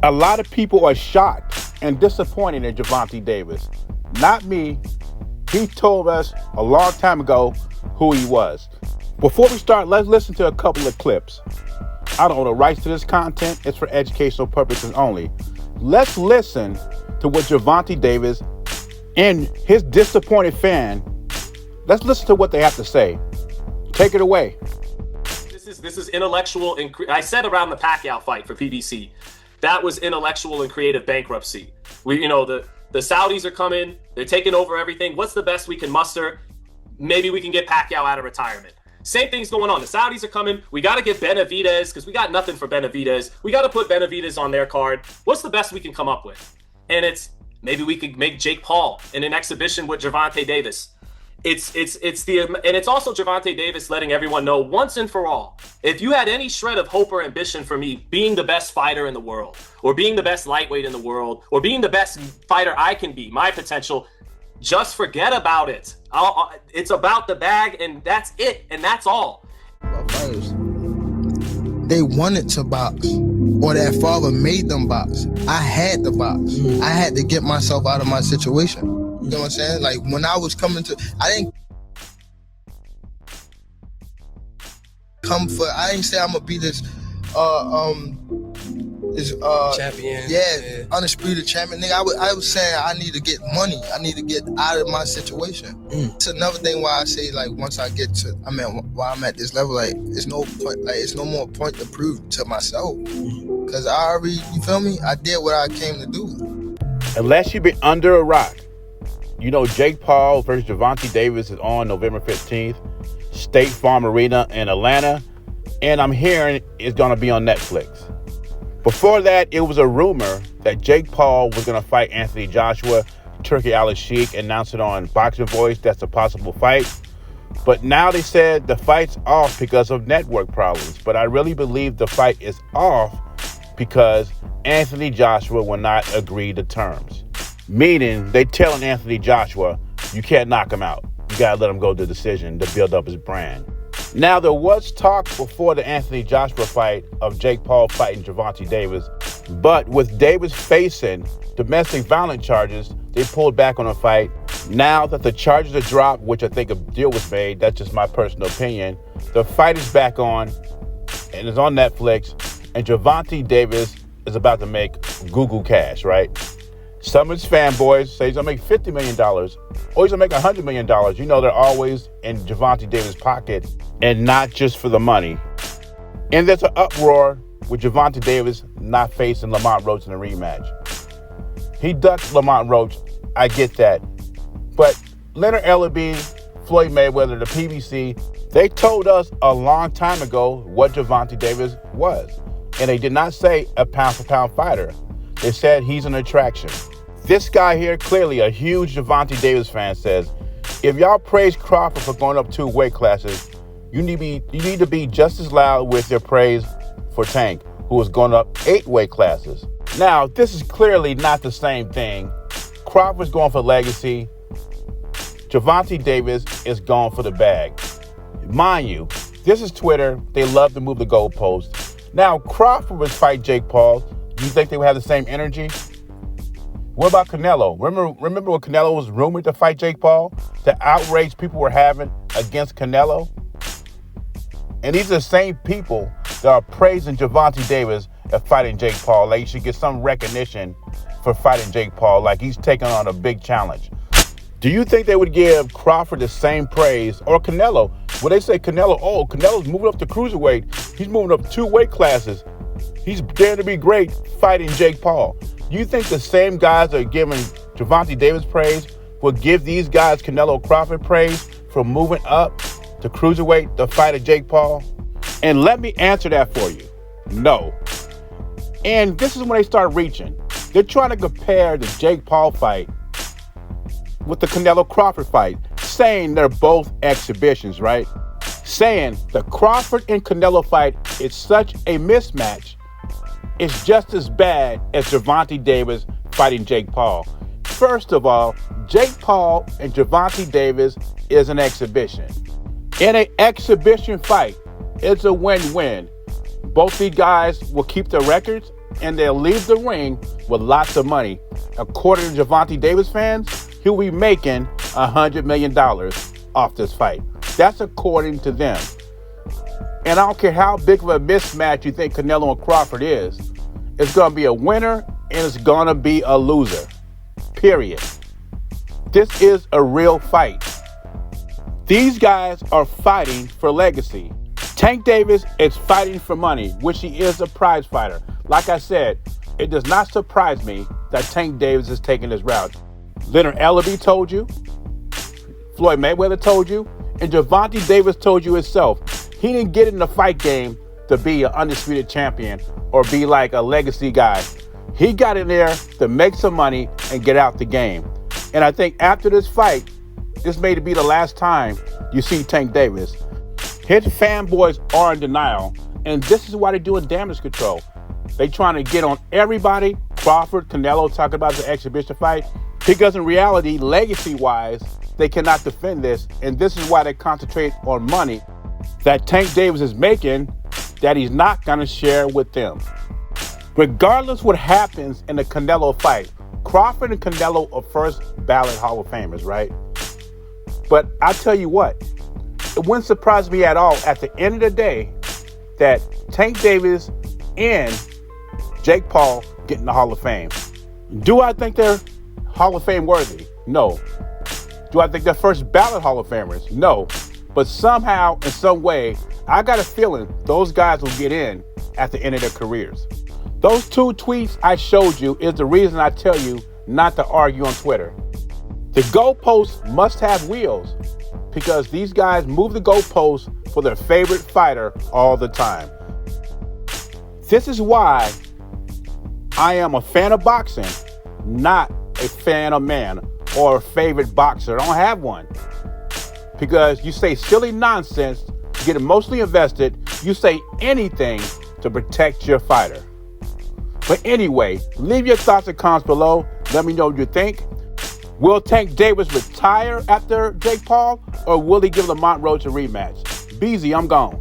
A lot of people are shocked and disappointed in Gervonta Davis. Not me. He told us a long time ago who he was. Before we start, let's listen to a couple of clips. I don't own the rights to this content. It's for educational purposes only. Let's listen to what Gervonta Davis and his disappointed fan, let's listen to what they have to say. Take it away. This is intellectual. I said around the Pacquiao fight for PBC, that was intellectual and creative bankruptcy. The Saudis are coming. They're taking over everything. What's the best we can muster? Maybe we can get Pacquiao out of retirement. Same thing's going on. The Saudis are coming. We got to get Benavidez because we got nothing for Benavidez. We got to put Benavidez on their card. What's the best we can come up with? And it's maybe we could make Jake Paul in an exhibition with Gervonta Davis. It's also Gervonta Davis letting everyone know once and for all, if you had any shred of hope or ambition for me being the best fighter in the world, or being the best lightweight in the world, or being the best fighter I can be, my potential, just forget about it. It's about the bag, and that's it, and that's all. Fighters, they wanted to box, or their father made them box. I had to box. I had to get myself out of my situation. You know what I'm saying? Like when I was coming to, I didn't say I'm gonna be this champion. Yeah, undisputed champion. Nigga, I was saying I need to get money. I need to get out of my situation. It's another thing why I say, like, once I get to, while I'm at this level, like, it's no point, like, it's no more point to prove to myself. Cause I already, you feel me? I did what I came to do. Unless you've been under a rock, you know Jake Paul versus Gervonta Davis is on November 15th, State Farm Arena in Atlanta, and I'm hearing it's going to be on Netflix. Before that, it was a rumor that Jake Paul was going to fight Anthony Joshua. Turki Al-Sheikh announced it on Boxing Voice. That's a possible fight. But now they said the fight's off because of network problems. But I really believe the fight is off because Anthony Joshua will not agree to terms. Meaning, they telling Anthony Joshua, you can't knock him out. You got to let him go to decision to build up his brand. Now, there was talk before the Anthony Joshua fight of Jake Paul fighting Gervonta Davis, but with Davis facing domestic violence charges, they pulled back on the fight. Now that the charges are dropped, which I think a deal was made, that's just my personal opinion, the fight is back on, and it's on Netflix, and Gervonta Davis is about to make Google cash, right? Some of his fanboys say he's going to make $50 million or he's going to make $100 million. You know, they're always in Gervonta Davis' pocket and not just for the money. And there's an uproar with Gervonta Davis not facing Lamont Roach in a rematch. He ducked Lamont Roach. I get that. But Leonard Ellaby, Floyd Mayweather, the PBC, they told us a long time ago what Gervonta Davis was. And they did not say a pound-for-pound fighter. They said he's an attraction. This guy here, clearly a huge Gervonta Davis fan, says, if y'all praise Crawford for going up 2 weight classes, you need to be just as loud with your praise for Tank, who is going up 8 weight classes. Now, this is clearly not the same thing. Crawford's going for legacy. Gervonta Davis is going for the bag. Mind you, this is Twitter. They love to move the goalposts. Now, Crawford would fight Jake Paul. Do you think they would have the same energy? What about Canelo? Remember when Canelo was rumored to fight Jake Paul? The outrage people were having against Canelo? And these are the same people that are praising Gervonta Davis at fighting Jake Paul. Like, he should get some recognition for fighting Jake Paul, like he's taking on a big challenge. Do you think they would give Crawford the same praise, or Canelo? When they say Canelo, Canelo's moving up to cruiserweight. He's moving up 2 weight classes. He's daring to be great fighting Jake Paul. You think the same guys that are giving Gervonta Davis praise will give these guys Canelo Crawford praise for moving up to cruiserweight to fight a Jake Paul? And let me answer that for you. No. And this is when they start reaching. They're trying to compare the Jake Paul fight with the Canelo Crawford fight, saying they're both exhibitions, right? Saying the Crawford and Canelo fight is such a mismatch. It's just as bad as Gervonta Davis fighting Jake Paul. First of all, Jake Paul and Gervonta Davis is an exhibition. In an exhibition fight, it's a win-win. Both these guys will keep their records, and they'll leave the ring with lots of money. According to Gervonta Davis fans, he'll be making $100 million off this fight. That's according to them. And I don't care how big of a mismatch you think Canelo and Crawford is. It's going to be a winner and it's going to be a loser. Period. This is a real fight. These guys are fighting for legacy. Tank Davis is fighting for money, which he is a prize fighter. Like I said, it does not surprise me that Tank Davis is taking this route. Leonard Ellaby told you, Floyd Mayweather told you, and Gervonta Davis told you himself. He didn't get in the fight game to be an undisputed champion or be like a legacy guy. He got in there to make some money and get out the game. And I think after this fight, this may be the last time you see Tank Davis. His fanboys are in denial, and this is why they're doing damage control. They trying to get on everybody. Crawford, Canelo talking about the exhibition fight. Because in reality, legacy-wise, they cannot defend this, and this is why they concentrate on money that Tank Davis is making that he's not going to share with them. Regardless what happens in the Canelo fight, Crawford and Canelo are first ballot Hall of Famers, right? But I tell you what, it wouldn't surprise me at all at the end of the day that Tank Davis and Jake Paul get in the Hall of Fame. Do I think they're Hall of Fame worthy? No. Do I think they're first ballot Hall of Famers? No. But somehow, in some way, I got a feeling those guys will get in at the end of their careers. Those 2 tweets I showed you is the reason I tell you not to argue on Twitter. The goalposts must have wheels because these guys move the goalposts for their favorite fighter all the time. This is why I am a fan of boxing, not a fan of man or a favorite boxer. I don't have one. Because you say silly nonsense, you get emotionally invested, you say anything to protect your fighter. But anyway, leave your thoughts and comments below. Let me know what you think. Will Tank Davis retire after Jake Paul, or will he give Lamont Roach a rematch? Beezy, I'm gone.